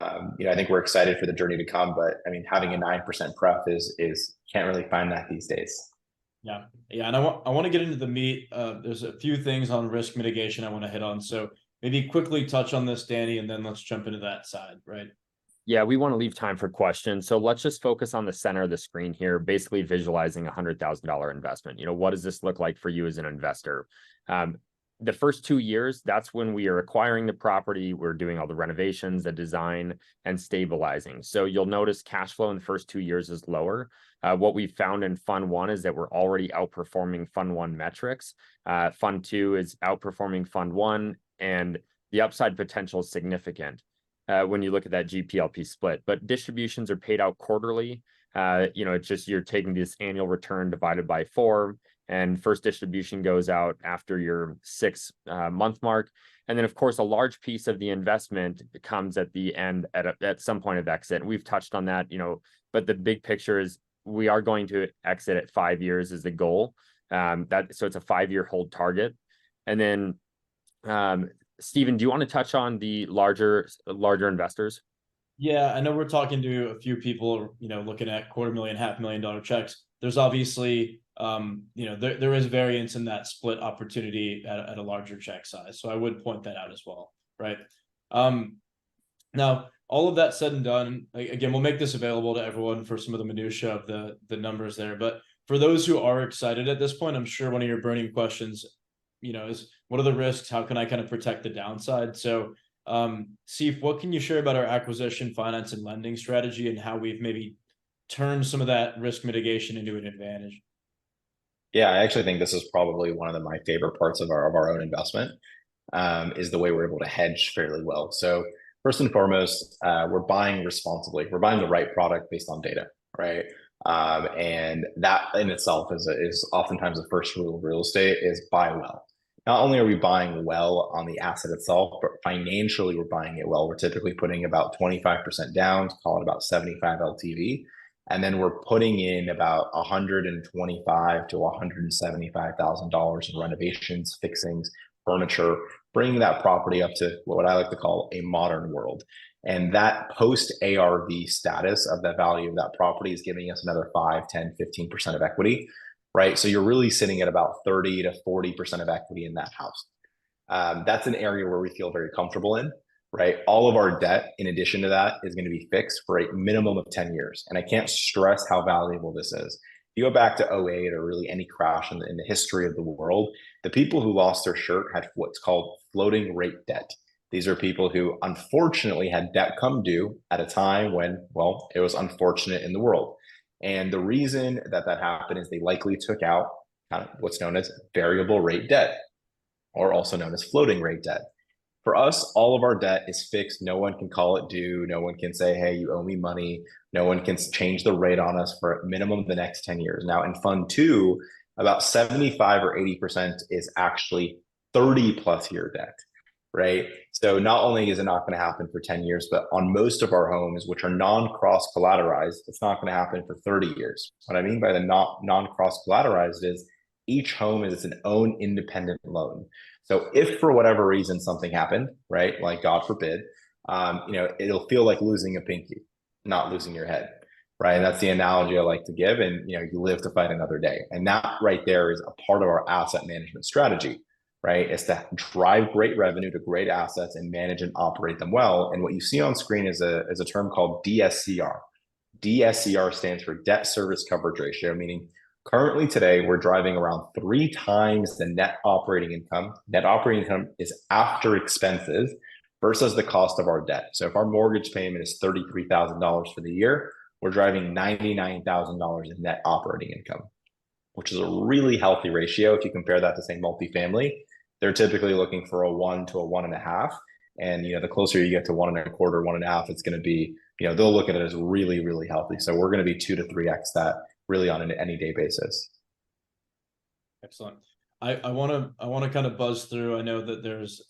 I think we're excited for the journey to come, but I mean, having a 9% pref is can't really find that these days. Yeah. And I want to get into the meat. There's a few things on risk mitigation I want to hit on. So maybe quickly touch on this, Danny, and then let's jump into that side, right? Yeah, we want to leave time for questions. So let's just focus on the center of the screen here, basically visualizing a $100,000 investment. What does this look like for you as an investor? The first 2 years, that's when we are acquiring the property. We're doing all the renovations, the design, and stabilizing. So you'll notice cash flow in the first 2 years is lower. What we found in Fund 1 is that we're already outperforming Fund 1 metrics. Fund 2 is outperforming Fund 1, and the upside potential is significant when you look at that GPLP split. But distributions are paid out quarterly. It's just you're taking this annual return divided by 4. And first distribution goes out after your 6-month mark. And then, of course, a large piece of the investment comes at the end at some point of exit. And we've touched on that, but the big picture is we are going to exit at 5 years is the goal. So it's a 5-year hold target. And then, Stephen, do you want to touch on the larger investors? Yeah, I know we're talking to a few people, looking at $250,000, $500,000 checks. There's obviously there is variance in that split opportunity at a larger check size. So I would point that out as well, right? Now, all of that said and done, again, we'll make this available to everyone for some of the minutia of the numbers there. But for those who are excited at this point, I'm sure one of your burning questions, is what are the risks? How can I kind of protect the downside? So, Seif, what can you share about our acquisition, finance, and lending strategy and how we've maybe turned some of that risk mitigation into an advantage? Yeah, I actually think this is probably one of my favorite parts of our own investment, is the way we're able to hedge fairly well. So first and foremost, we're buying responsibly. We're buying the right product based on data, right? And that in itself is oftentimes the first rule of real estate is buy well. Not only are we buying well on the asset itself, but financially we're buying it well. We're typically putting about 25% down, call it about 75 LTV. And then we're putting in about $125,000 to $175,000 in renovations, fixings, furniture, bringing that property up to what I like to call a modern world. And that post ARV status of the value of that property is giving us another 5, 10, 15% of equity. right? So you're really sitting at about 30 to 40% of equity in that house. That's an area where we feel very comfortable in, right? All of our debt, in addition to that, is going to be fixed for a minimum of 10 years. And I can't stress how valuable this is. If you go back to '08 or really any crash in the history of the world, the people who lost their shirt had what's called floating rate debt. These are people who unfortunately had debt come due at a time when, well, it was unfortunate in the world. And the reason that that happened is they likely took out kind of what's known as variable rate debt, or also known as floating rate debt. For us, all of our debt is fixed. No one can call it due. No one can say, hey, you owe me money. No one can change the rate on us for a minimum of the next 10 years. Now, in Fund 2, about 75 or 80% is actually 30 plus year debt, right? So not only is it not going to happen for 10 years, but on most of our homes, which are non-cross collateralized, it's not going to happen for 30 years. What I mean by the non-cross collateralized is each home is its own independent loan. So if for whatever reason something happened, right, like God forbid, it'll feel like losing a pinky, not losing your head, right? And that's the analogy I like to give. And you live to fight another day. And that right there is a part of our asset management strategy, right? Is to drive great revenue to great assets and manage and operate them well. And what you see on screen is a term called DSCR. DSCR stands for debt service coverage ratio, meaning currently today, we're driving around 3 times the net operating income. Net operating income is after expenses versus the cost of our debt. So if our mortgage payment is $33,000 for the year, we're driving $99,000 in net operating income, which is a really healthy ratio. If you compare that to, say, multifamily, they're typically looking for a 1 to a 1.5. And, the closer you get to 1.25, 1.5, it's going to be, they'll look at it as really, really healthy. So we're going to be 2 to 3x that really on an any day basis. Excellent. I want to kind of buzz through. I know that there's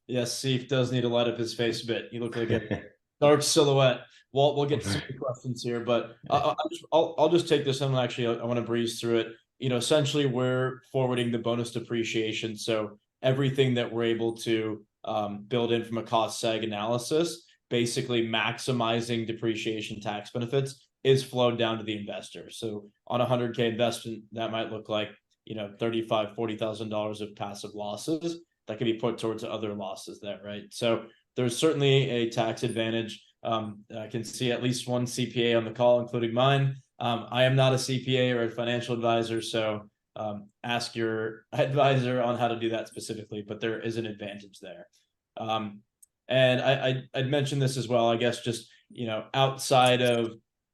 yes, Seif does need to light up his face a bit. You look like a dark silhouette. We'll get to some questions here, but I'll just take this and actually I want to breeze through it. Essentially we're forwarding the bonus depreciation. So everything that we're able to build in from a cost seg analysis, basically maximizing depreciation tax benefits, is flowed down to the investor. So on a $100K investment, that might look like, $35,000, $40,000 of passive losses that can be put towards other losses there, right? So there's certainly a tax advantage. I can see at least one CPA on the call, including mine. I am not a CPA or a financial advisor, so ask your advisor on how to do that specifically, but there is an advantage there. And I'd mention this as well, I guess, just, outside of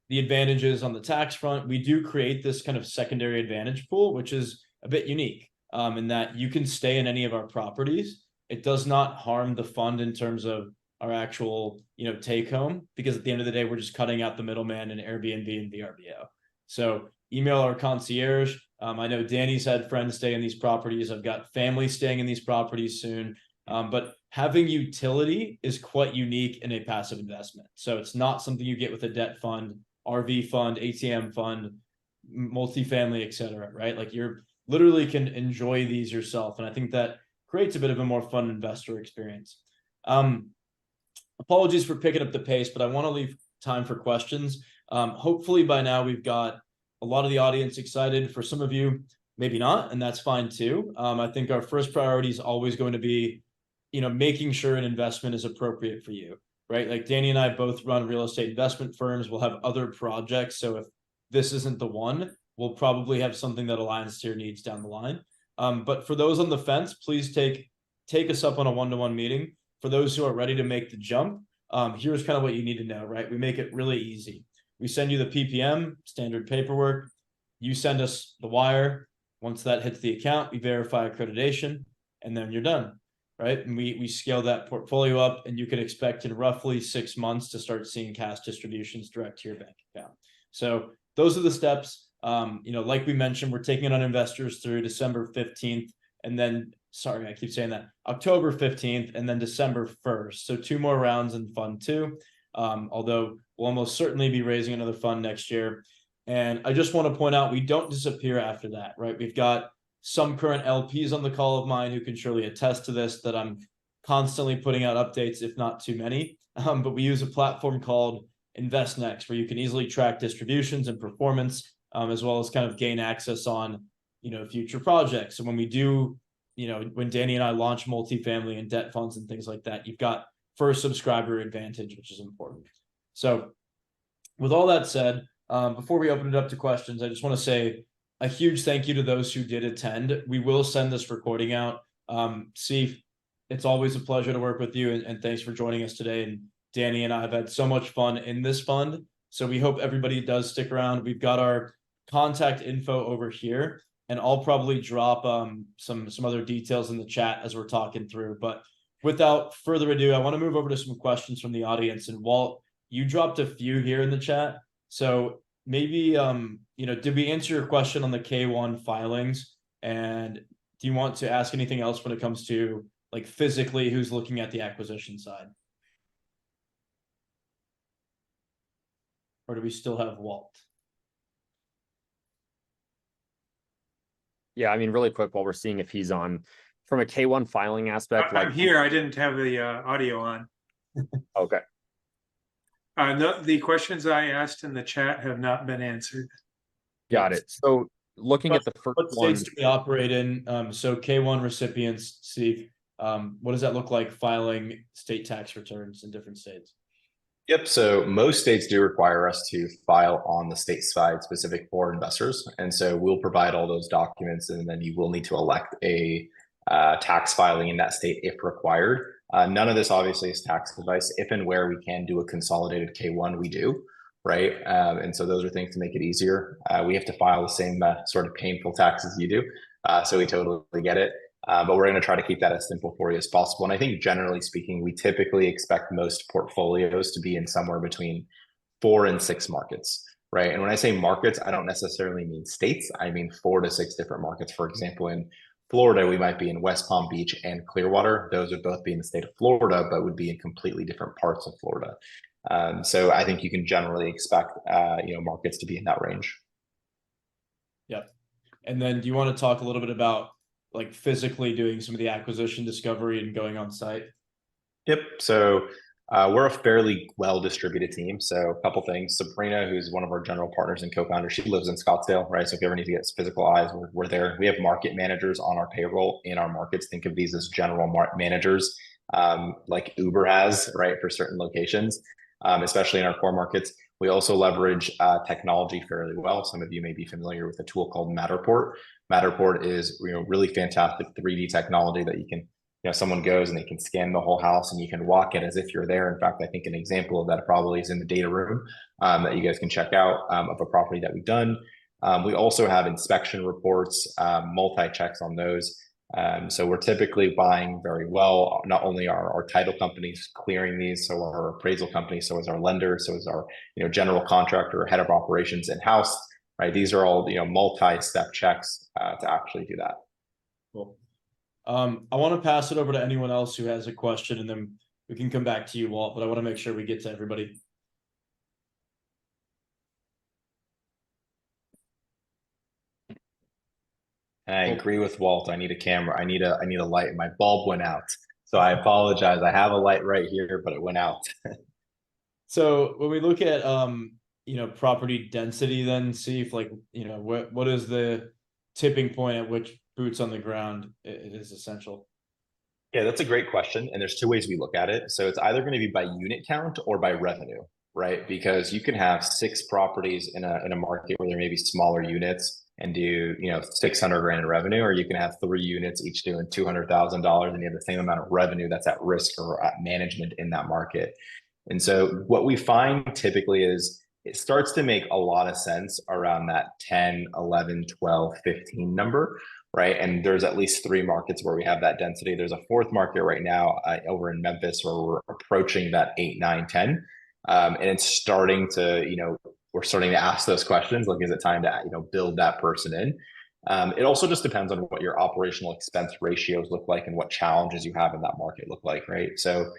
the advantages on the tax front, we do create this kind of secondary advantage pool, which is a bit unique in that you can stay in any of our properties. It does not harm the fund in terms of our actual, take home, because at the end of the day, we're just cutting out the middleman in Airbnb and VRBO. So email our concierge. I know Danny's had friends stay in these properties. I've got family staying in these properties soon. But having utility is quite unique in a passive investment. So it's not something you get with a debt fund, RV fund, ATM fund, multifamily, et cetera, right? Like you're literally can enjoy these yourself. And I think that creates a bit of a more fun investor experience. Apologies for picking up the pace, but I want to leave time for questions. Hopefully by now we've got a lot of the audience excited. For some of you, maybe not, and that's fine too. I think our first priority is always going to be, making sure an investment is appropriate for you, right? Like Danny and I both run real estate investment firms. We'll have other projects. So if this isn't the one, we'll probably have something that aligns to your needs down the line. But for those on the fence, please take us up on a one-to-one meeting. For those who are ready to make the jump, here's kind of what you need to know, right? We make it really easy. We send you the PPM, standard paperwork. You send us the wire. Once that hits the account, we verify accreditation, and then you're done, right? And we scale that portfolio up, and you can expect in roughly 6 months to start seeing cash distributions direct to your bank account. So those are the steps. Like we mentioned, we're taking it on investors through December 15th, and then, sorry, I keep saying that, October 15th, and then December 1st. So 2 more rounds in Fund 2, although we'll almost certainly be raising another fund next year. And I just want to point out, we don't disappear after that, right? We've got some current LPs on the call of mine who can surely attest to this, that I'm constantly putting out updates, if not too many. But we use a platform called InvestNext, where you can easily track distributions and performance. as well as kind of gain access on, future projects. And when we do, when Danny and I launch multifamily and debt funds and things like that, you've got first subscriber advantage, which is important. So with all that said, before we open it up to questions, I just want to say a huge thank you to those who did attend. We will send this recording out. Steve, it's always a pleasure to work with you, and thanks for joining us today. And Danny and I have had so much fun in this fund, so we hope everybody does stick around. We've got our contact info over here, and I'll probably drop some other details in the chat as we're talking through. But without further ado, I want to move over to some questions from the audience. And Walt, you dropped a few here in the chat, so maybe did we answer your question on the K1 filings? And do you want to ask anything else when it comes to like physically who's looking at the acquisition side? Or do we still have Walt? Yeah, I mean, really quick while we're seeing if he's on from a K1 filing aspect. I'm here. I didn't have the audio on. Okay. The questions I asked in the chat have not been answered. Got it. So looking at the first what one, states do we operate in? So K1 recipients, Steve, what does that look like filing state tax returns in different states? Yep. So most states do require us to file on the state side specific for investors. And so we'll provide all those documents, and then you will need to elect a tax filing in that state if required. None of this obviously is tax advice. If and where we can do a consolidated K1, we do, right? And so those are things to make it easier. We have to file the same sort of painful taxes you do. So we totally get it. But we're going to try to keep that as simple for you as possible. And I think generally speaking, we typically expect most portfolios to be in somewhere between 4 and 6 markets, right? And when I say markets, I don't necessarily mean states. I mean 4 to 6 different markets. For example, in Florida, we might be in West Palm Beach and Clearwater. Those would both be in the state of Florida, but would be in completely different parts of Florida. So I think you can generally expect, markets to be in that range. Yep. And then do you want to talk a little bit about like physically doing some of the acquisition discovery and going on site? Yep. So we're a fairly well-distributed team. So a couple things. Sabrina, who's one of our general partners and co-founder, she lives in Scottsdale, right? So if you ever need to get physical eyes, we're there. We have market managers on our payroll in our markets. Think of these as general managers, like Uber has, right, for certain locations, especially in our core markets. We also leverage technology fairly well. Some of you may be familiar with a tool called Matterport. Matterport is really fantastic 3D technology that you can, someone goes and they can scan the whole house and you can walk it as if you're there. In fact, I think an example of that probably is in the data room that you guys can check out of a property that we've done. We also have inspection reports, multi-checks on those. So we're typically buying very well. Not only are our title companies clearing these, so our appraisal company, so is our lender, so is our general contractor, head of operations in-house. Right, these are all multi-step checks to actually do that. Cool. I want to pass it over to anyone else who has a question, and then we can come back to you, Walt. But I want to make sure we get to everybody. I agree with Walt. I need a camera. I need a light. My bulb went out, so I apologize. I have a light right here, but it went out. So when we look at property density, then see if what is the tipping point at which boots on the ground is essential? Yeah, that's a great question. And there's 2 ways we look at it. So it's either going to be by unit count or by revenue, right? Because you can have 6 properties in a market where there may be smaller units and do 600 grand in revenue, or you can have 3 units each doing $200,000 and you have the same amount of revenue that's at risk or at management in that market. And so what we find typically is it starts to make a lot of sense around that 10, 11, 12, 15 number, right? And there's at least 3 markets where we have that density. There's a 4th market right now over in Memphis where we're approaching that 8, 9, 10. And it's starting to, we're starting to ask those questions, like, is it time to, build that person in? It also just depends on what your operational expense ratios look like and what challenges you have in that market look like, right? So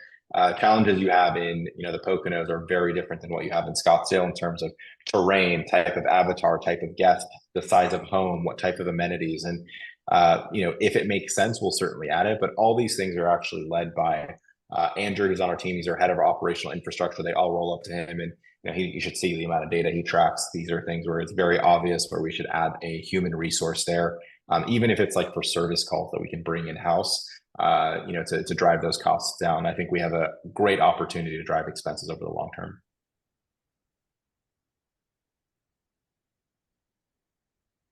challenges you have in the Poconos are very different than what you have in Scottsdale in terms of terrain, type of avatar, type of guest, the size of home, what type of amenities, and if it makes sense, we'll certainly add it. But all these things are actually led by Andrew, who's on our team. He's our head of our operational infrastructure. They all roll up to him, you should see the amount of data he tracks. These are things where it's very obvious where we should add a human resource there, even if it's like for service calls that we can bring in house, to drive those costs down. I think we have a great opportunity to drive expenses over the long term.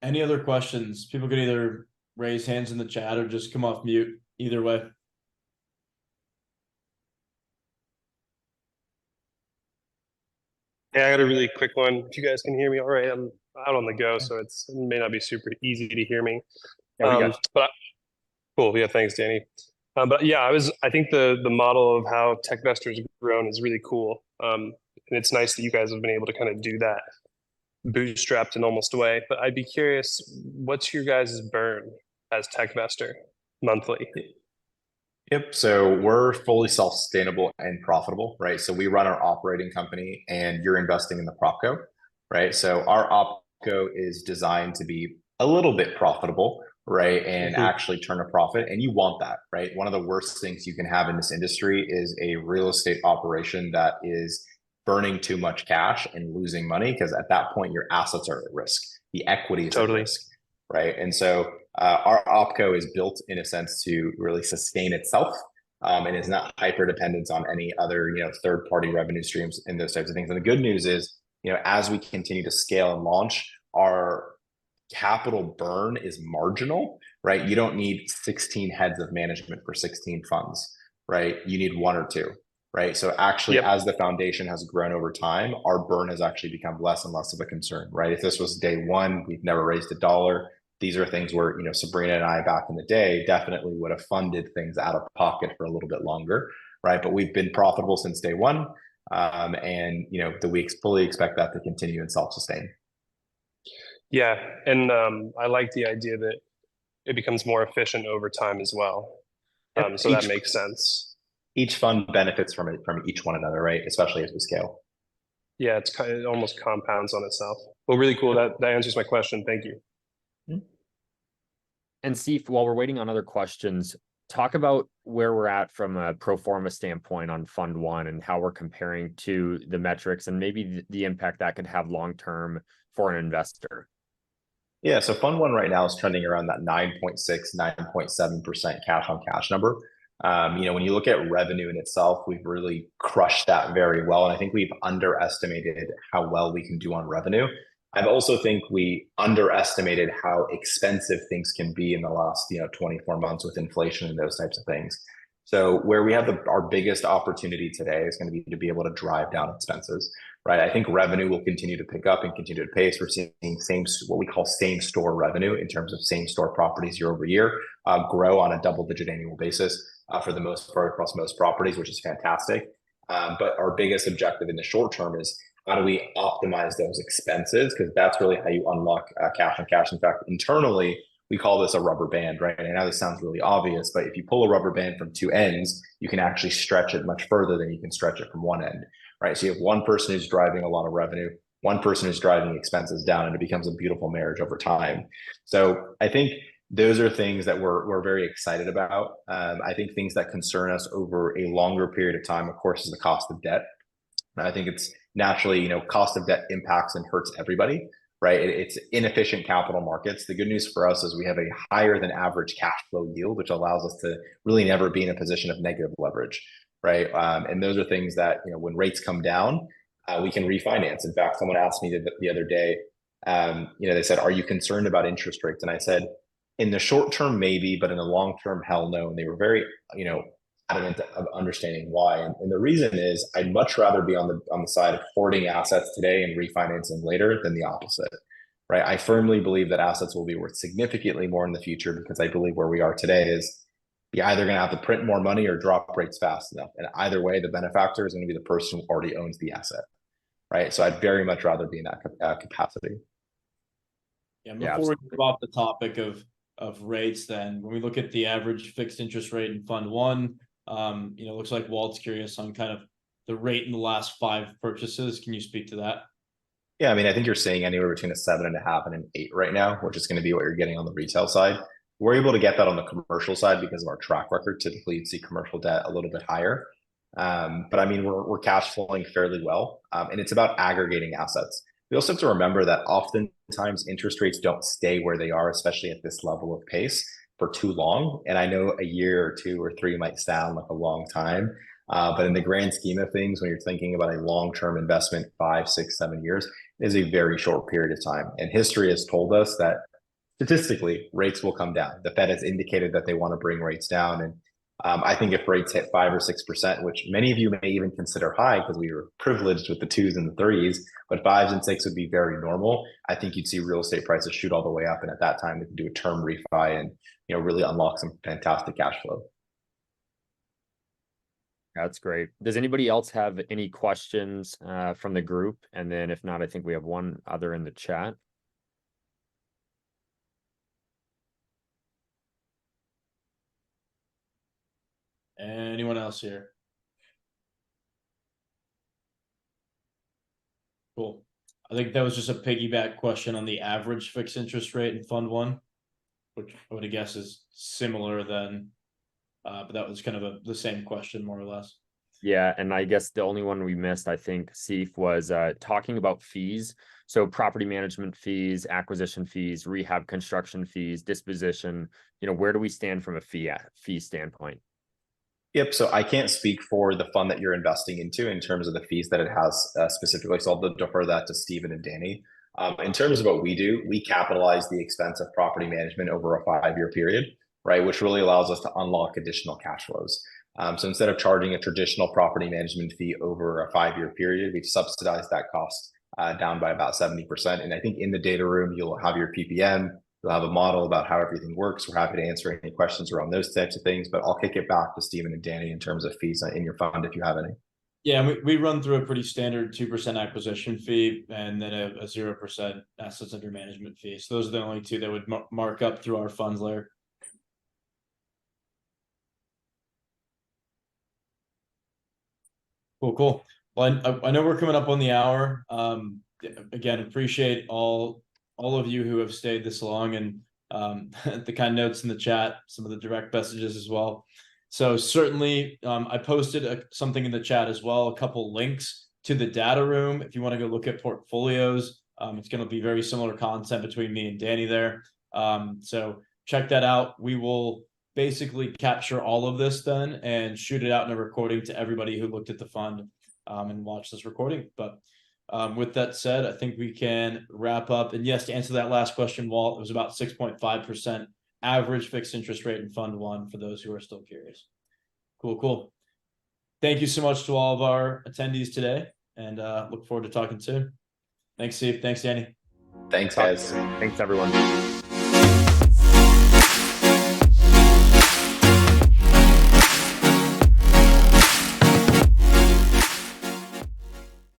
Any other questions? People could either raise hands in the chat or just come off mute. Either way. Yeah, I got a really quick one. If you guys can hear me all right, I'm out on the go, so it may not be super easy to hear me. Yeah, we got you. But cool. Yeah, thanks, Danny. But yeah, I think the model of how Techvestor's grown is really cool. And it's nice that you guys have been able to kind of do that bootstrapped in almost way. But I'd be curious, what's your guys' burn as Techvestor monthly? Yep. So we're fully self-sustainable and profitable, right? So we run our operating company and you're investing in the propco, right? So our opco is designed to be a little bit profitable, right? And actually turn a profit. And you want that, right? One of the worst things you can have in this industry is a real estate operation that is burning too much cash and losing money, because at that point, your assets are at risk. The equity is at risk, right? And so our opco is built in a sense to really sustain itself, and is not hyper dependent on any other, third party revenue streams and those types of things. And the good news is, as we continue to scale and launch, our capital burn is marginal, right? You don't need 16 heads of management for 16 funds, right? You need one or two, right? So actually, as the foundation has grown over time, our burn has actually become less and less of a concern, right? If this was day one, we've never raised $1. These are things where, Sabrina and I back in the day definitely would have funded things out of pocket for a little bit longer, right? But we've been profitable since day one. And, we fully expect that to continue and self-sustain. Yeah. And I like the idea that it becomes more efficient over time as well. So that makes sense. Each fund benefits from each one another, right? Especially as we scale. Yeah, it almost compounds on itself. Well, really cool. That answers my question. Thank you. And Steve, while we're waiting on other questions, talk about where we're at from a pro forma standpoint on Fund 1 and how we're comparing to the metrics and maybe the impact that could have long-term for an investor. Yeah, so Fund 1 right now is trending around that 9.6, 9.7% cash on cash number. When you look at revenue in itself, we've really crushed that very well. And I think we've underestimated how well we can do on revenue. I also think we underestimated how expensive things can be in the last 24 months with inflation and those types of things. So where we have our biggest opportunity today is going to be able to drive down expenses, right? I think revenue will continue to pick up and continue to pace. We're seeing what we call same store revenue in terms of same store properties year over year grow on a double-digit annual basis for the most part across most properties, which is fantastic. But our biggest objective in the short term is how do we optimize those expenses? Because that's really how you unlock cash on cash. In fact, internally, we call this a rubber band, right? And I know this sounds really obvious, but if you pull a rubber band from two ends, you can actually stretch it much further than you can stretch it from one end, right? So you have one person who's driving a lot of revenue, one person who's driving expenses down, and it becomes a beautiful marriage over time. So I think those are things that we're very excited about. I think things that concern us over a longer period of time, of course, is the cost of debt. And I think it's naturally, cost of debt impacts and hurts everybody, right? It's inefficient capital markets. The good news for us is we have a higher than average cash flow yield, which allows us to really never be in a position of negative leverage, right? And those are things that, when rates come down, we can refinance. In fact, someone asked me the other day, they said, "Are you concerned about interest rates?" And I said, in the short term, maybe, but in the long term, hell no. And they were very, adamant of understanding why. And the reason is I'd much rather be on the side of hoarding assets today and refinancing later than the opposite, right? I firmly believe that assets will be worth significantly more in the future because I believe where we are today is you're either going to have to print more money or drop rates fast enough. And either way, the benefactor is going to be the person who already owns the asset, right? So I'd very much rather be in that capacity. Yeah, before we move off the topic of rates, then when we look at the average fixed interest rate in Fund 1, looks like Walt's curious on kind of the rate in the last 5 purchases. Can you speak to that? Yeah, I think you're seeing anywhere between a 7.5 and an 8 right now, which is going to be what you're getting on the retail side. We're able to get that on the commercial side because of our track record. Typically, you'd see commercial debt a little bit higher. But I mean, we're cash flowing fairly well, and it's about aggregating assets. We also have to remember that oftentimes interest rates don't stay where they are, especially at this level of pace, for too long. And I know a year or 2 or 3 might sound like a long time, but in the grand scheme of things, when you're thinking about a long-term investment, 5, 6, 7 years, it is a very short period of time. And history has told us that statistically, rates will come down. The Fed has indicated that they want to bring rates down. And I think if rates hit 5 or 6%, which many of you may even consider high because we were privileged with the 2s and the 3s, but 5s and 6 would be very normal. I think you'd see real estate prices shoot all the way up. And at that time, we can do a term refi and really unlock some fantastic cash flow. That's great. Does anybody else have any questions from the group? And then if not, I think we have one other in the chat. Anyone else here? Cool. I think that was just a piggyback question on the average fixed interest rate in Fund 1, which I would guess is similar then. But that was kind of the same question, more or less. Yeah, and I guess the only one we missed, I think, Seif, was talking about fees. So property management fees, acquisition fees, rehab construction fees, disposition, where do we stand from a fee standpoint? Yep. So I can't speak for the fund that you're investing into in terms of the fees that it has specifically. So I'll defer that to Stephen and Danny. In terms of what we do, we capitalize the expense of property management over a 5-year period, right? Which really allows us to unlock additional cash flows. So instead of charging a traditional property management fee over a 5-year period, we've subsidized that cost down by about 70%. And I think in the data room, you'll have your PPM. You'll have a model about how everything works. We're happy to answer any questions around those types of things, but I'll kick it back to Stephen and Danny in terms of fees in your fund if you have any. Yeah, we run through a pretty standard 2% acquisition fee and then a 0% assets under management fee. So those are the only two that would mark up through our funds layer. Cool. Well, I know we're coming up on the hour. Again, appreciate all of you who have stayed this long and the kind notes in the chat, some of the direct messages as well. So certainly I posted something in the chat as well, a couple links to the data room. If you want to go look at portfolios, it's going to be very similar content between me and Danny there. So check that out. We will basically capture all of this then and shoot it out in a recording to everybody who looked at the fund and watched this recording. But with that said, I think we can wrap up. And yes, to answer that last question, Walt, it was about 6.5% average fixed interest rate in Fund 1 for those who are still curious. Cool. Thank you so much to all of our attendees today and look forward to talking soon. Thanks, Steve. Thanks, Danny. Thanks, guys. Thanks, everyone.